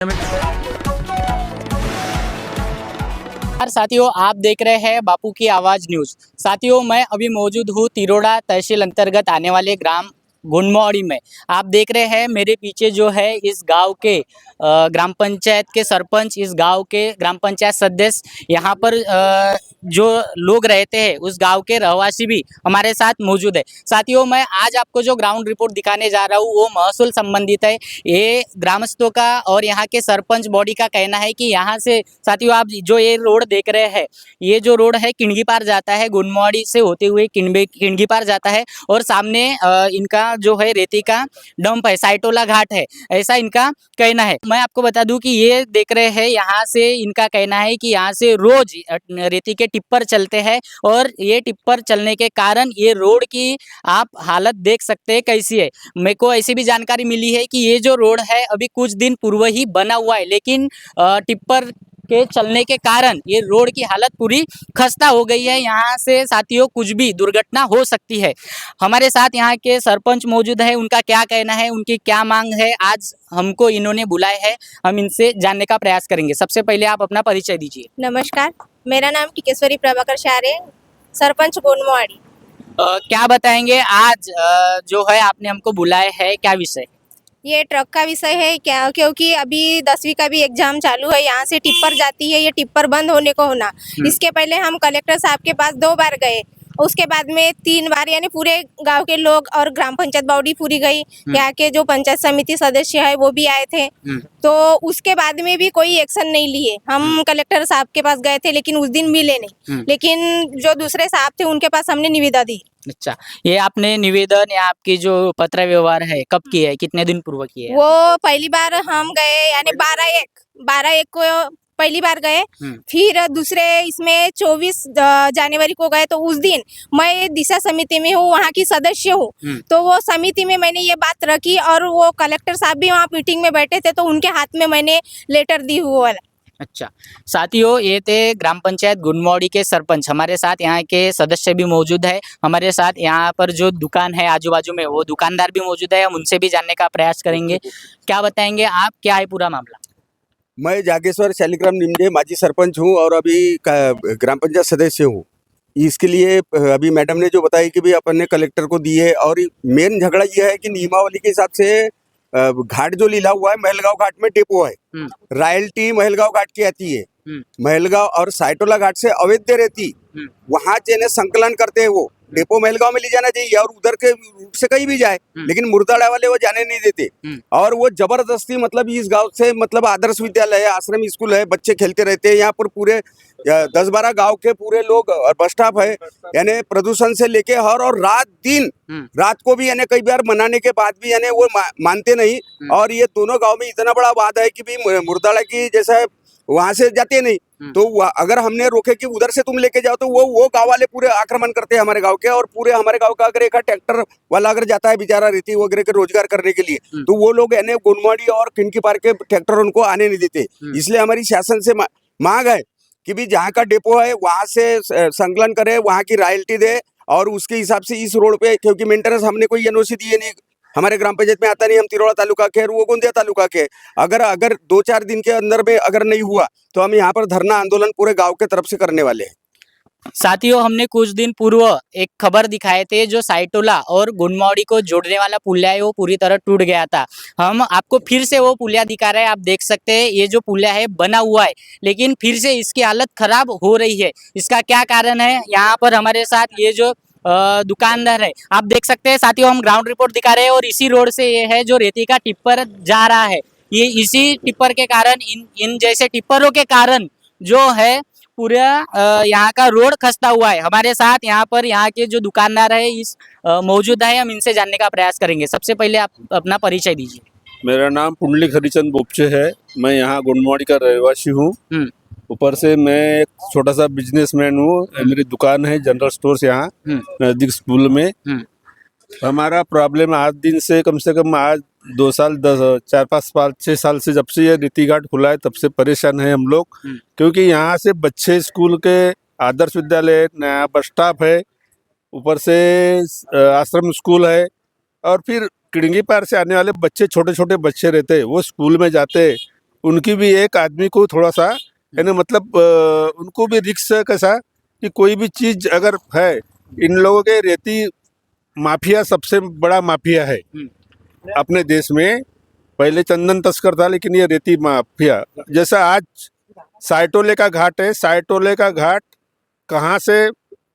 यार साथियों, आप देख रहे हैं बापू की आवाज़ न्यूज़। साथियों, मैं अभी मौजूद हूँ तिरोड़ा तहसील अंतर्गत आने वाले ग्राम गुनमौड़ी में। आप देख रहे हैं मेरे पीछे जो है इस गांव के ग्राम पंचायत के सरपंच, इस गांव के ग्राम पंचायत सदस्य, यहाँ पर जो लोग रहते हैं उस गांव के रहवासी भी हमारे साथ मौजूद है। साथियों, मैं आज आपको जो ग्राउंड रिपोर्ट दिखाने जा रहा हूँ वो महसूल संबंधित है। ये ग्रामस्थों का और यहाँ के सरपंच बॉडी का कहना है कि यहाँ से साथियों आप जो ये रोड देख रहे हैं, ये जो रोड है किणगी पार जाता है, गुनमौड़ी से होते हुए किणगी पार जाता है और सामने इनका जो है रेती का डंप है, साइटोला घाट है, ऐसा इनका कहना है। मैं आपको बता दूं कि ये देख रहे हैं यहाँ से इनका कहना है कि यहाँ से रोज रेती के टिप्पर चलते हैं और ये टिप्पर चलने के कारण ये रोड की आप हालत देख सकते हैं कैसी है। मेरे को ऐसी भी जानकारी मिली है कि ये जो रोड है अभी कुछ दिन पूर्व ही बना हुआ है, लेकिन टिप्पर के चलने के कारण ये रोड की हालत पूरी खस्ता हो गई है। यहाँ से साथियों कुछ भी दुर्घटना हो सकती है। हमारे साथ यहाँ के सरपंच मौजूद है, उनका क्या कहना है, उनकी क्या मांग है, आज हमको इन्होंने बुलाया है, हम इनसे जानने का प्रयास करेंगे। सबसे पहले आप अपना परिचय दीजिए। नमस्कार, मेरा नाम टिकेश्वरी प्रभाकर शारे, सरपंच गुनमौड़ी। क्या बताएंगे आज जो है आपने हमको बुलाया है, क्या विषय? ये ट्रक का विषय है क्या, क्योंकि अभी 10वीं का भी एग्जाम चालू है। यहाँ से टिप्पर जाती है, ये टिप्पर बंद होने को होना। इसके पहले हम कलेक्टर साहब के पास 2 बार गए, उसके बाद में 3 बार, यानी पूरे गांव के लोग और ग्राम पंचायत बॉडी पूरी गई। यहाँ के जो पंचायत समिति सदस्य है वो भी आए थे, तो उसके बाद में भी कोई एक्शन नहीं लिए। हम कलेक्टर साहब के पास गए थे लेकिन उस दिन मिले नहीं, लेकिन जो दूसरे साहब थे उनके पास हमने निविदा दी। अच्छा, ये आपने निवेदन या आपकी जो पत्र व्यवहार है कब की है, कितने दिन पूर्व की है? वो पहली बार हम गए, यानी 12/1 को पहली बार गए। फिर दूसरे इसमें 24 जनवरी को गए, तो उस दिन मैं दिशा समिति में हूँ, वहाँ की सदस्य हूँ, तो वो समिति में मैंने ये बात रखी और वो कलेक्टर साहब भी वहाँ मीटिंग में बैठे थे, तो उनके हाथ में मैंने लेटर दी हुआ वाला। अच्छा साथियों, ये थे ग्राम पंचायत गुनमौड़ी के सरपंच। हमारे साथ यहाँ के सदस्य भी मौजूद है, हमारे साथ यहाँ पर जो दुकान है आजू बाजू में वो दुकानदार भी मौजूद है, हम उनसे भी जानने का प्रयास करेंगे। क्या बताएंगे आप, क्या है पूरा मामला? मैं जागेश्वर शालिग्राम निमडे माजी सरपंच हूँ और अभी ग्राम पंचायत सदस्य हूँ। इसके लिए अभी मैडम ने जो बताई कि भी अपन ने कलेक्टर को दी है, और मेन झगड़ा ये है कि नियमावली के हिसाब से घाट जो लीला हुआ है महलगांव घाट में डिपो है, रॉयल्टी महलगांव घाट की आती है, महलगांव और साइटोला घाट से अवैध रहती वहां चेने संकलन करते हैं। वो डिपो महलगांव में ले जाना चाहिए और उधर के रूट से कहीं भी जाए, लेकिन मुर्दाड़ा वाले वो जाने नहीं देते। और वो जबरदस्ती मतलब इस गांव से मतलब आदर्श विद्यालय है, आश्रम स्कूल है, बच्चे खेलते रहते हैं यहाँ पर। पूरे 10-12 गांव के पूरे लोग और बस स्टॉप है, यानी प्रदूषण से लेके हर और रात दिन, रात को भी यानी कई बार मनाने के बाद भी यानी वो मानते नहीं। और ये दोनों गांव में इतना बड़ा वाद है कि भी मुर्दाड़ा की जैसा वहां से जाते नहीं, तो अगर हमने रोके कि उधर से तुम लेके जाओ, तो वो गांव वाले पूरे आक्रमण करते हैं हमारे गांव के। और पूरे हमारे गांव का अगर एक ट्रैक्टर वाला अगर जाता है बेचारा रेती वगैरह के रोजगार करने के लिए, तो वो लोग यानी गुनमौड़ी और किणगी पार के ट्रैक्टर उनको आने नहीं देते। इसलिए हमारी शासन से मांग है कि भी जहाँ का डिपो है वहां से संकलन करे, वहां की रॉयल्टी दे, और उसके हिसाब से इस रोड पे, क्योंकि मेंटेनेंस हमने कोई एनओसी दिए नहीं, हमारे ग्राम पंचायत में आता नहीं, हम तिरोड़ा तालुका के, वो गोंदिया तालुका के। अगर 2-4 दिन के अंदर में अगर नहीं हुआ तो हम यहाँ पर धरना आंदोलन पूरे गांव के तरफ से करने वाले हैं। साथियों, हमने कुछ दिन पूर्व एक खबर दिखाए थे, जो साइटोला और गुनमौड़ी को जोड़ने वाला पुलिया है वो पूरी तरह टूट गया था। हम आपको फिर से वो पुलिया दिखा रहे हैं, आप देख सकते हैं ये जो पुलिया है बना हुआ है, लेकिन फिर से इसकी हालत खराब हो रही है। इसका क्या कारण है? यहाँ पर हमारे साथ ये जो दुकानदार है, आप देख सकते हैं। साथियों, हम ग्राउंड रिपोर्ट दिखा रहे हैं और इसी रोड से ये है जो रेती का टिप्पर जा रहा है। ये इसी टिप्पर के कारण, इन जैसे टिप्परों के कारण जो है पूरा यहाँ का रोड खस्ता हुआ है। हमारे साथ यहाँ पर यहाँ के जो दुकानदार है इस मौजूद है, हम इनसे जानने का प्रयास करेंगे। सबसे पहले आप अपना परिचय दीजिए। मेरा नाम पुंडलिक हरिचंद बोपचे है, मैं यहाँ गुनमौड़ी का रहवासी हूँ। ऊपर से मैं एक छोटा सा बिजनेसमैन हूँ, मेरी दुकान है जनरल स्टोर्स यहाँ नजदीक स्कूल में। हमारा प्रॉब्लम आज दिन से कम आज 2 साल 4-5-6 साल से, जब से ये रेती घाट खुला है तब से परेशान है हम लोग। क्योंकि यहाँ से बच्चे स्कूल के, आदर्श विद्यालय, नया बस स्टॉप है, ऊपर से आश्रम स्कूल है, और फिर किणगी पार से आने वाले बच्चे, छोटे छोटे बच्चे रहते हैं, वो स्कूल में जाते, उनकी भी एक आदमी को थोड़ा सा है ना, मतलब उनको भी रिक्स है कैसा कि कोई भी चीज अगर है, इन लोगों के रेती माफिया सबसे बड़ा माफिया है अपने देश में। पहले चंदन तस्कर था, लेकिन ये रेती माफिया। जैसा आज साइटोले का घाट है, साइटोले का घाट कहाँ से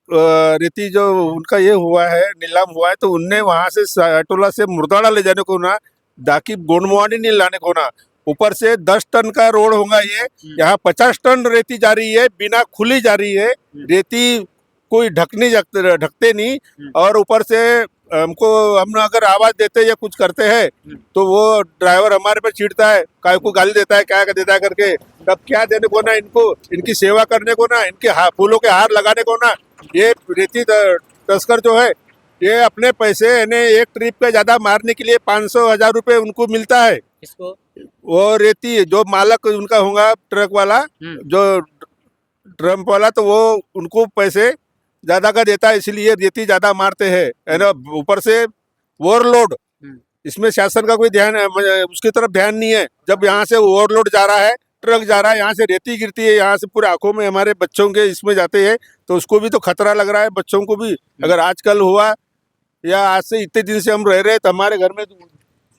रेती जो उनका ये हुआ है, नीलाम हुआ है, तो उनने वहां से साइटोला से मुर्दाड़ा ले जाने को ना, दाकी गोंडमोहानी नहीं लाने को ना, ऊपर से 10 टन का रोड होगा ये, यहाँ 50 टन रेती जा रही है, बिना खुली जा रही है रेती, कोई ढकते नहीं। और ऊपर से हमको, हम अगर आवाज देते या कुछ करते हैं तो वो ड्राइवर हमारे पे चिढ़ता है, काय को गाली देता है, क्या देता है करके। तब क्या देने को ना इनको, इनकी सेवा करने को ना, इनके फूलों के हार लगाने को ना, ये रेती तस्कर जो है ये अपने पैसे यानी एक ट्रिप पे ज्यादा मारने के लिए 500,000 रुपए उनको मिलता है। इसको वो रेती जो मालक उनका होगा, ट्रक वाला, जो ट्रम्प वाला, तो वो उनको पैसे ज्यादा का देता है, इसलिए रेती ज्यादा मारते हैं, है ना। ऊपर से ओवरलोड, इसमें शासन का कोई ध्यान, उसकी तरफ ध्यान नहीं है। जब यहाँ से ओवरलोड जा रहा है, ट्रक जा रहा है, यहाँ से रेती गिरती है, यहाँ से पूरे आंखों में हमारे बच्चों के इसमें जाते हैं, तो उसको भी तो खतरा लग रहा है, बच्चों को भी। अगर आजकल हुआ या आज से इतने दिन से हम रह रहे हैं, तो हमारे घर में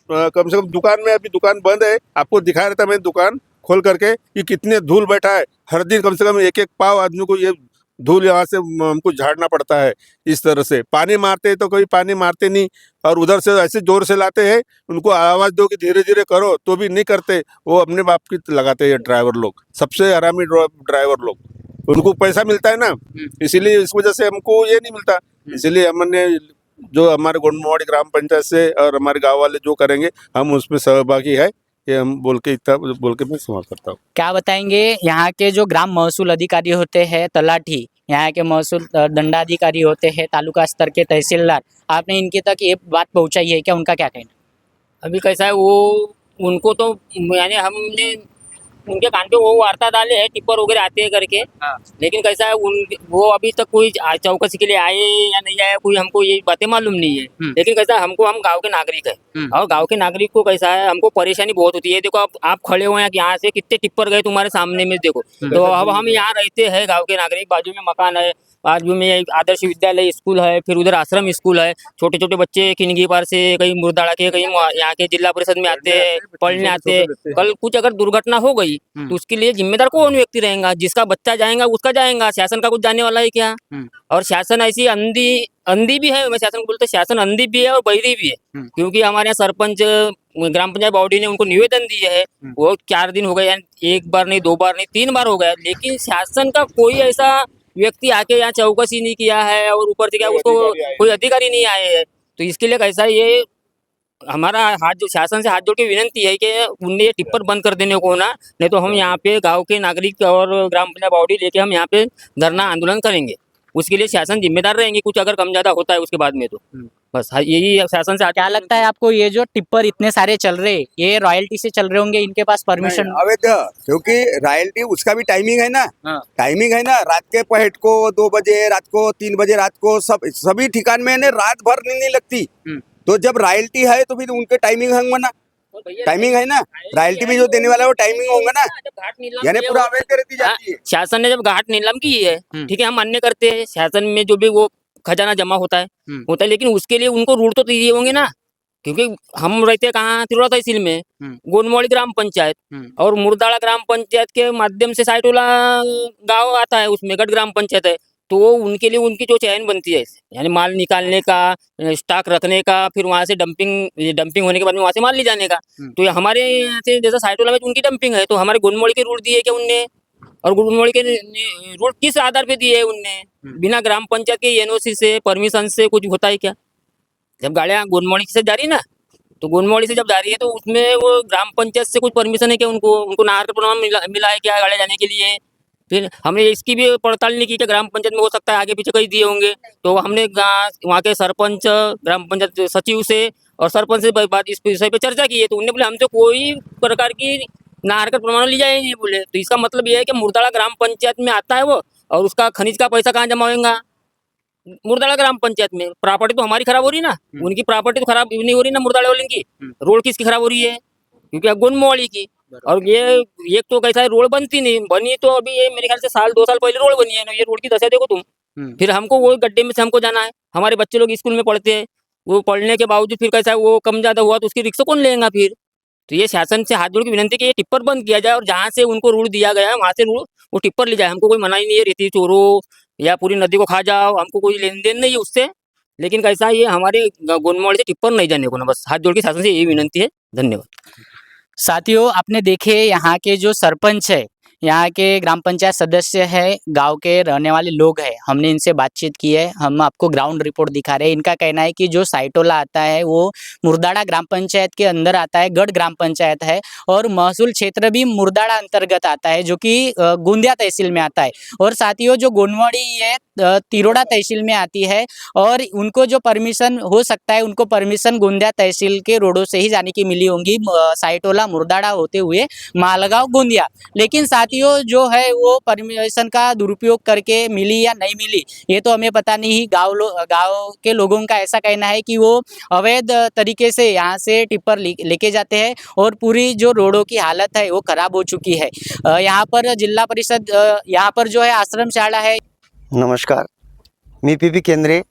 कम से कम दुकान में, अभी दुकान बंद है, आपको दिखा रहा था मैं दुकान खोल करके कि कितने धूल बैठा है। हर दिन कम से कम एक पाव आदमी को ये धूल यहाँ से हमको झाड़ना पड़ता है। इस तरह से पानी मारते हैं तो कोई पानी मारते नहीं, और उधर से ऐसे जोर से लाते हैं, उनको आवाज दो कि धीरे धीरे करो तो भी नहीं करते, वो अपने बाप की लगाते हैं ड्राइवर लोग, सबसे हरामी ड्राइवर लोग। उनको पैसा मिलता है ना, इसीलिए इस वजह से हमको ये नहीं मिलता। इसीलिए हमने जो हमारे गोंडमोहानी ग्राम पंचायत से और हमारे गांव वाले जो करेंगे, हम उसमें सहभागी है, ये हम बोल के इतना बोल के मैं समाप्त करता हूँ। क्या बताएंगे यहाँ के जो ग्राम महसूल अधिकारी होते हैं, तलाठी, यहाँ के महसूल दंडाधिकारी होते हैं, तालुका स्तर के तहसीलदार, आपने इनके तक ये बात पहुँचाई है क्या? उनका क्या कहना? अभी कैसा है वो, उनको तो यानी हमने उनके कान पे वो वार्ता डाले हैं, टिप्पर वगैरह आते हैं करके। लेकिन कैसा है वो अभी तक कोई चौकसी के लिए आए या नहीं आए, कोई हमको ये बातें मालूम नहीं है। लेकिन कैसा है, हमको, हम गांव के नागरिक है, और गांव के नागरिक को कैसा है, हमको परेशानी बहुत होती है। देखो आप खड़े हो यहाँ से कितने टिप्पर गए तुम्हारे सामने में, देखो। तो अब हम यहाँ रहते हैं गाँव के नागरिक, बाजू में मकान है, बाजू में एक आदर्श विद्यालय स्कूल है, फिर उधर आश्रम स्कूल है। छोटे छोटे बच्चे किन्नगी पार से, कहीं मुर्दाड़ा के, कहीं यहाँ के जिला परिषद में आते हैं, पढ़ने आते हैं। कल कुछ अगर दुर्घटना हो गई तो उसके लिए जिम्मेदार कौन व्यक्ति रहेगा? जिसका बच्चा जाएगा उसका जाएगा, शासन का कुछ जाने वाला है क्या? और शासन ऐसी अंधी भी है, मैं शासन को बोलते, शासन अंधी भी है और बहिरी भी है। क्योंकि हमारे यहाँ सरपंच, ग्राम पंचायत बॉडी ने उनको निवेदन दिए है, वो 4 दिन हो गए, एक बार नहीं, 2 बार नहीं, 3 बार हो गया, लेकिन शासन का कोई ऐसा व्यक्ति आके यहाँ चौकसी नहीं किया है, और ऊपर से क्या उसको कोई अधिकारी नहीं आए हैं। तो इसके लिए कैसा, ये हमारा शासन से हाथ जोड़ के विनती है कि उनने ये टिप्पर बंद कर देने को ना, नहीं तो हम यहाँ पे गांव के नागरिक और ग्राम पंचायत बॉडी लेके हम यहाँ पे धरना आंदोलन करेंगे। उसके लिए शासन जिम्मेदार रहेंगे, कुछ अगर कम ज्यादा होता है उसके बाद में तो बस यही शासन से। क्या लगता है आपको, ये जो टिप्पर इतने सारे चल रहे, ये रॉयल्टी से चल रहे होंगे? इनके पास परमिशन? अवैध, क्योंकि रॉयल्टी उसका भी टाइमिंग है ना। टाइमिंग है ना, रात के 5 को, 2 बजे रात को, 3 बजे रात को, सभी ठिकान में रात भर नहीं लगती। तो जब रॉयल्टी है तो फिर उनके टाइमिंग होंगे ना, टाइमिंग है ना, रॉयल्टी में जो देने वाला है वो टाइमिंग होगा ना, यानी पूरा अवैध रहती जाती है। शासन ने जब घाट नीलाम की है, ठीक है, हम मान्य करते हैं, शासन में जो भी वो खजाना जमा होता है, लेकिन उसके लिए उनको रूट तो दिए होंगे ना। क्योंकि हम रहते कहाँ, तिरोड़ा तहसील में, गोंडमोहानी ग्राम पंचायत और मुर्दाड़ा ग्राम पंचायत के माध्यम से साइटोला गांव आता है, उसमें गढ़ ग्राम पंचायत है। तो उनके लिए उनकी जो चयन बनती है, यानी माल निकालने का, स्टॉक रखने का, फिर वहाँ से डंपिंग होने के बाद में वहाँ से माल ले जाने का। तो ये हमारे यहाँ से जैसा साइटोला में उनकी डंपिंग है, तो हमारे गोंडमोहानी के रूट दिए क्या उनने? और गोंडमोहानी के रूट किस आधार पे दिए है उनने? बिना ग्राम पंचायत के एनओसी से, परमिशन से कुछ होता है क्या? जब गाड़ियाँ गोंडमोहानी से जा रही है ना, तो गोंडमोहानी से जब जा रही है तो उसमें वो ग्राम पंचायत से कुछ परमिशन है क्या? उनको नागरिक प्रमाण मिला है क्या गाड़ियाँ जाने के लिए? फिर हमने इसकी भी पड़ताल नहीं की कि ग्राम पंचायत में हो सकता है आगे पीछे कहीं दिए होंगे। तो हमने वहाँ के सरपंच, ग्राम पंचायत सचिव से और सरपंच से बात इस विषय पे चर्चा की है, तो उन्होंने बोले हमसे कोई प्रकार की नागरिक प्रमाण ली जाएंगे बोले। तो इसका मतलब ये है कि मुर्दाड़ा ग्राम पंचायत में आता है वो, और उसका खनिज का पैसा कहाँ जमा होगा? मुर्दाड़ा ग्राम पंचायत में। प्रॉपर्टी तो हमारी खराब हो रही ना, उनकी प्रॉपर्टी तो खराब नहीं हो रही ना मुर्दाड़ा वाले की। रोड किसकी खराब हो रही है? क्योंकि गोंडमोहानी की। और ये एक तो कैसा है, रोड बनती नहीं, बनी तो अभी ये मेरे ख्याल से 1-2 साल पहले रोड बनी है ना, ये रोड की दशा देखो तुम। फिर हमको वो गड्ढे में से हमको जाना है, हमारे बच्चे लोग स्कूल में पढ़ते हैं, वो पढ़ने के बावजूद फिर कैसा है, वो कम ज्यादा हुआ तो उसकी रिक्शा कौन लेगा फिर। तो ये शासन से हाथ जोड़ के विनंती कि ये टिप्पर बंद किया जाए और जहाँ से उनको रूट दिया गया है वहाँ से रूट वो टिप्पर ले जाए। हमको कोई मना ही नहीं है, रेती चोरो या पूरी नदी को खा जाओ, हमको कोई लेन देन नहीं है उससे। लेकिन कैसा है, ये हमारे गोनमोड़ी से टिप्पर नहीं जाने को ना, बस हाथ जोड़ के शासन से यही विनंती है। धन्यवाद। साथियों, आपने देखे यहाँ के जो सरपंच है, यहाँ के ग्राम पंचायत सदस्य है, गांव के रहने वाले लोग हैं, हमने इनसे बातचीत की है, हम आपको ग्राउंड रिपोर्ट दिखा रहे हैं। इनका कहना है कि जो साइटोला आता है वो मुर्दाड़ा ग्राम पंचायत के अंदर आता है, गढ़ ग्राम पंचायत है, और महसूल क्षेत्र भी मुर्दाड़ा अंतर्गत आता है, जो कि गोंदिया तहसील में आता है। और साथियों, जो गोनवाड़ी है तिरोड़ा तहसील में आती है, और उनको जो परमिशन हो सकता है, उनको परमिशन गोंदिया तहसील के रोडों से ही जाने की मिली होंगी, साइटोला मुर्दाड़ा होते हुए मालगांव गोंदिया। लेकिन साथियों, जो है वो परमिशन का दुरुपयोग करके मिली या नहीं मिली ये तो हमें पता नहीं। गांव के लोगों का ऐसा कहना है कि वो अवैध तरीके से यहाँ से टिप्पर लेके जाते हैं, और पूरी जो रोडों की हालत है वो खराब हो चुकी है। यहाँ पर जिला परिषद, यहाँ पर जो है आश्रम शाला है। नमस्कार, मी पी केंद्रे,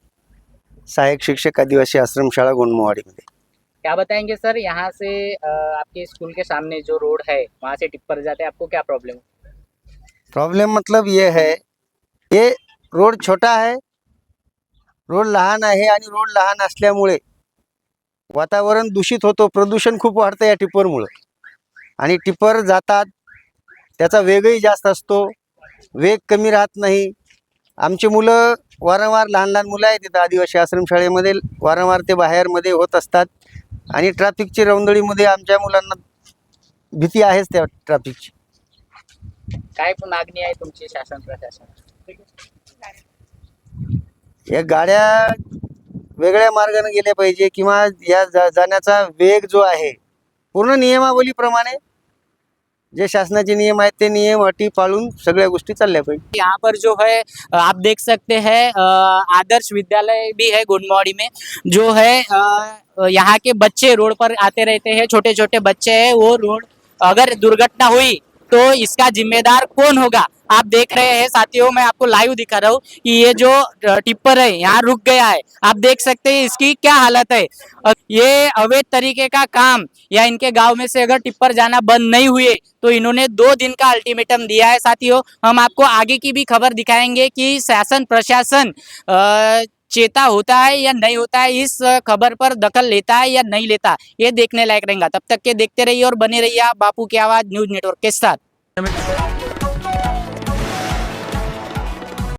सहायक शिक्षक आदिवासी आश्रम शाळा गोंडमोवाडीमध्ये। क्या बताएंगे सर, यहाँ से आपके स्कूल के सामने जो रोड है वहाँ से टिप्पर जाते हैं, आपको क्या प्रॉब्लम? प्रॉब्लेम मतलब ये है, ये रोड छोटा है, रोड लहान आहे आणि रोड लहान असल्यामुळे वातावरण दूषित होतो, प्रदूषण खूप वाढतं या टिप्परमुळे। आणि टिप्पर जातात, त्याचा वेगही जास्त असतो, वेग कमी राहत नाही। आमची मुलं वारंवार, लहान लहान मुलं आहेत तिथं आदिवासी आश्रमशाळेमध्ये, वारंवार ते बाहेरमध्ये होत असतात आणि ट्रॅफिकची रौंदळीमध्ये आमच्या मुलांना भीती आहेच त्या ट्रॅफिकची। काय मागणी आहे तुमची शासन प्रशासन? या गाड्या वेगळ्या मार्गाने गेल्या पाहिजे, किंवा या जाण्याचा वेग जो आहे पूर्ण नियमावलीप्रमाणे जे शासनाचे नियम आहेत ते नियम अटी पाळून सगळ्या गोष्टी चालल्या पाहिजे। यहाँ पर जो है आप देख सकते हैं आदर्श विद्यालय भी है गोंडमोवाड़ी में, जो है यहाँ के बच्चे रोड पर आते रहते हैं, छोटे छोटे बच्चे हैं, वो रोड अगर दुर्घटना हुई तो इसका जिम्मेदार कौन होगा? आप देख रहे हैं साथियों, मैं आपको लाइव दिखा रहा हूँ कि ये जो टिप्पर है यहाँ रुक गया है, आप देख सकते हैं इसकी क्या हालत है। ये अवैध तरीके का काम, या इनके गांव में से अगर टिप्पर जाना बंद नहीं हुए तो इन्होंने 2 दिन का अल्टीमेटम दिया है। साथियों, हम आपको आगे की भी खबर दिखाएंगे कि शासन प्रशासन चेता होता है या नहीं होता है, इस खबर पर दखल लेता है या नहीं लेता, ये देखने लायक रहेगा। तब तक के देखते रहिए और बने रहिए आप बापू की आवाज न्यूज नेटवर्क के साथ।